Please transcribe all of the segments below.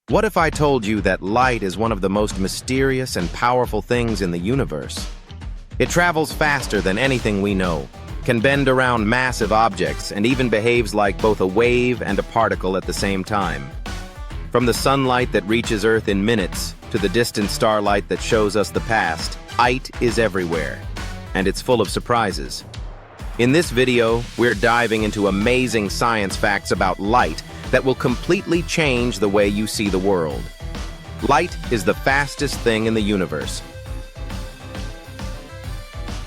What if I told you that light is one of the most mysterious and powerful things in the universe? It travels faster than anything we know, can bend around massive objects, and even behaves like both a wave and a particle at the same time. From the sunlight that reaches Earth in minutes to the distant starlight that shows us the past, light is everywhere, and it's full of surprises. In this video, we're diving into amazing science facts about light that will completely change the way you see the world. Light is the fastest thing in the universe.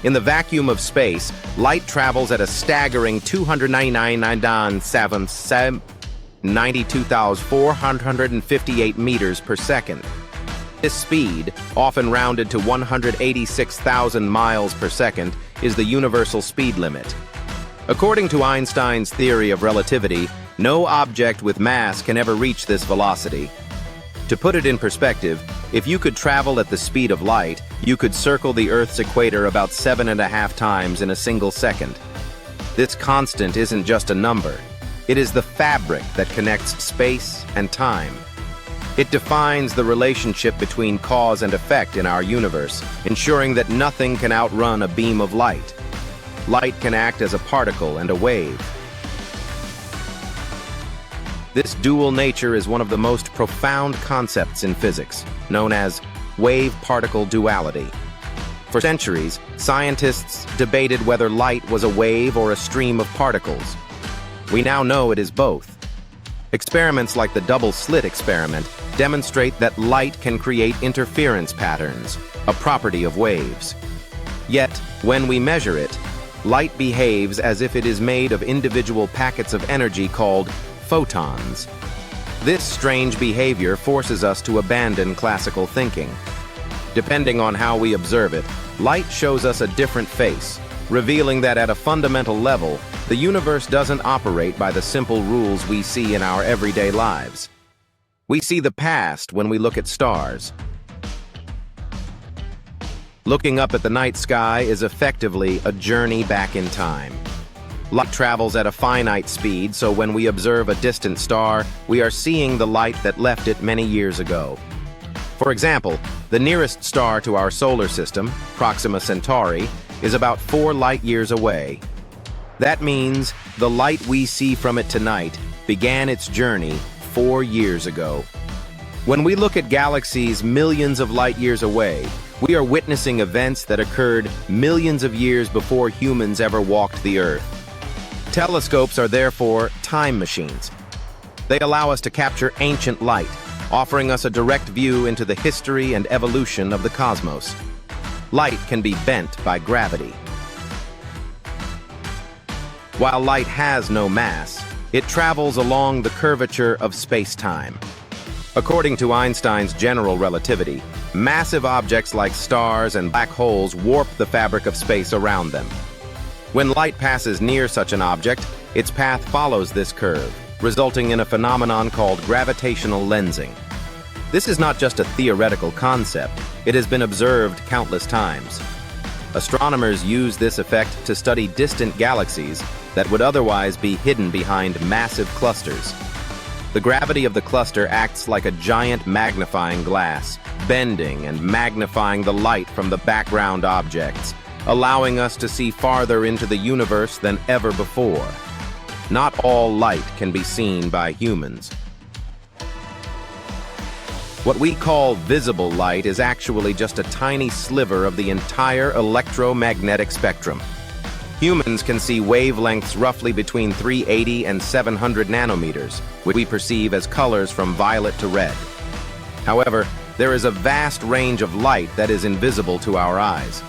In the vacuum of space, light travels at a staggering 92,458 meters per second. This speed, often rounded to 186,000 miles per second, is the universal speed limit. According to Einstein's theory of relativity, no object with mass can ever reach this velocity. To put it in perspective, if you could travel at the speed of light, you could circle the Earth's equator about 7.5 times in a single second. This constant isn't just a number. It is the fabric that connects space and time. It defines the relationship between cause and effect in our universe, ensuring that nothing can outrun a beam of light. Light can act as a particle and a wave. This dual nature is one of the most profound concepts in physics, known as wave-particle duality. For centuries, scientists debated whether light was a wave or a stream of particles. We now know it is both. Experiments like the double-slit experiment demonstrate that light can create interference patterns, a property of waves. Yet, when we measure it, light behaves as if it is made of individual packets of energy called photons. This strange behavior forces us to abandon classical thinking. Depending on how we observe it, light shows us a different face, revealing that at a fundamental level, the universe doesn't operate by the simple rules we see in our everyday lives. We see the past when we look at stars. Looking up at the night sky is effectively a journey back in time. Light travels at a finite speed, so when we observe a distant star, we are seeing the light that left it many years ago. For example, the nearest star to our solar system, Proxima Centauri, is about 4 light-years away. That means the light we see from it tonight began its journey 4 years ago. When we look at galaxies millions of light-years away, we are witnessing events that occurred millions of years before humans ever walked the Earth. Telescopes are therefore time machines. They allow us to capture ancient light, offering us a direct view into the history and evolution of the cosmos. Light can be bent by gravity. While light has no mass, it travels along the curvature of space-time. According to Einstein's general relativity, massive objects like stars and black holes warp the fabric of space around them. When light passes near such an object, its path follows this curve, resulting in a phenomenon called gravitational lensing. This is not just a theoretical concept, it has been observed countless times. Astronomers use this effect to study distant galaxies that would otherwise be hidden behind massive clusters. The gravity of the cluster acts like a giant magnifying glass, bending and magnifying the light from the background objects, allowing us to see farther into the universe than ever before. Not all light can be seen by humans. What we call visible light is actually just a tiny sliver of the entire electromagnetic spectrum. Humans can see wavelengths roughly between 380 and 700 nanometers, which we perceive as colors from violet to red. However, there is a vast range of light that is invisible to our eyes.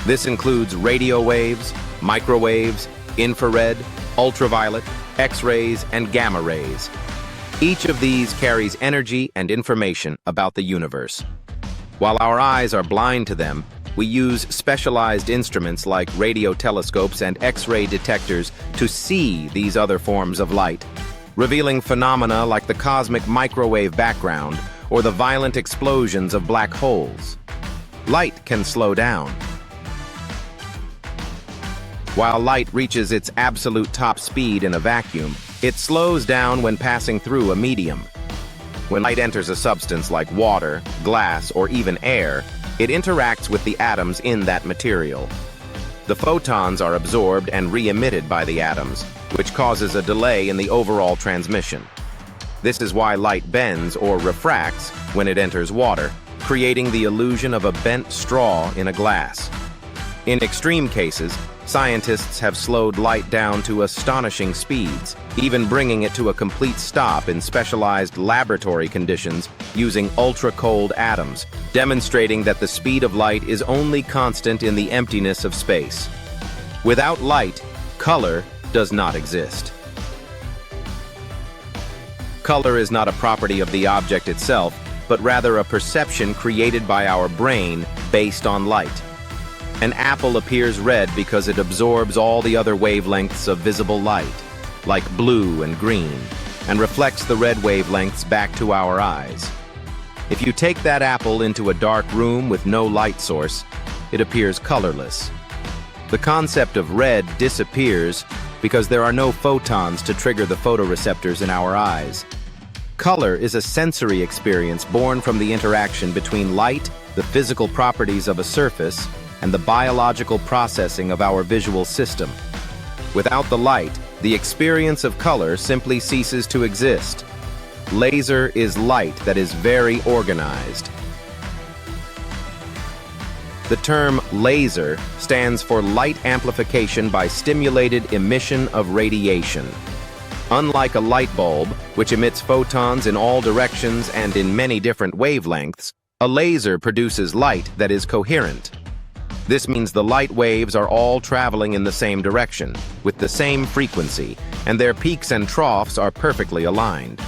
This includes radio waves, microwaves, infrared, ultraviolet, X-rays, and gamma rays. Each of these carries energy and information about the universe. While our eyes are blind to them, we use specialized instruments like radio telescopes and X-ray detectors to see these other forms of light, revealing phenomena like the cosmic microwave background or the violent explosions of black holes. Light can slow down. While light reaches its absolute top speed in a vacuum, it slows down when passing through a medium. When light enters a substance like water, glass, or even air, it interacts with the atoms in that material. The photons are absorbed and re-emitted by the atoms, which causes a delay in the overall transmission. This is why light bends or refracts when it enters water, creating the illusion of a bent straw in a glass. In extreme cases, scientists have slowed light down to astonishing speeds, even bringing it to a complete stop in specialized laboratory conditions using ultra-cold atoms, demonstrating that the speed of light is only constant in the emptiness of space. Without light, color does not exist. Color is not a property of the object itself, but rather a perception created by our brain based on light. An apple appears red because it absorbs all the other wavelengths of visible light, like blue and green, and reflects the red wavelengths back to our eyes. If you take that apple into a dark room with no light source, it appears colorless. The concept of red disappears because there are no photons to trigger the photoreceptors in our eyes. Color is a sensory experience born from the interaction between light, the physical properties of a surface, and the biological processing of our visual system. Without the light, the experience of color simply ceases to exist. Laser is light that is very organized. The term laser stands for light amplification by stimulated emission of radiation. Unlike a light bulb, which emits photons in all directions and in many different wavelengths, a laser produces light that is coherent. This means the light waves are all traveling in the same direction, with the same frequency, and their peaks and troughs are perfectly aligned.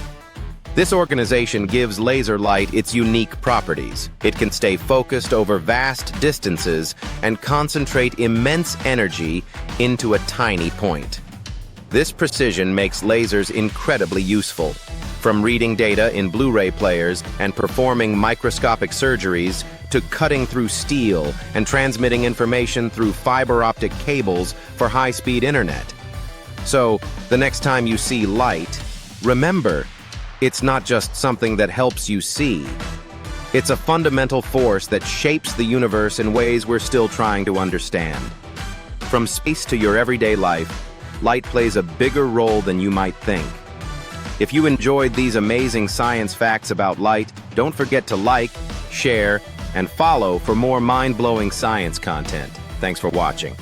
This organization gives laser light its unique properties. It can stay focused over vast distances and concentrate immense energy into a tiny point. This precision makes lasers incredibly useful. From reading data in Blu-ray players and performing microscopic surgeries to cutting through steel and transmitting information through fiber optic cables for high-speed internet. So, the next time you see light, remember, it's not just something that helps you see. It's a fundamental force that shapes the universe in ways we're still trying to understand. From space to your everyday life, light plays a bigger role than you might think. If you enjoyed these amazing science facts about light, don't forget to like, share, and follow for more mind-blowing science content. Thanks for watching.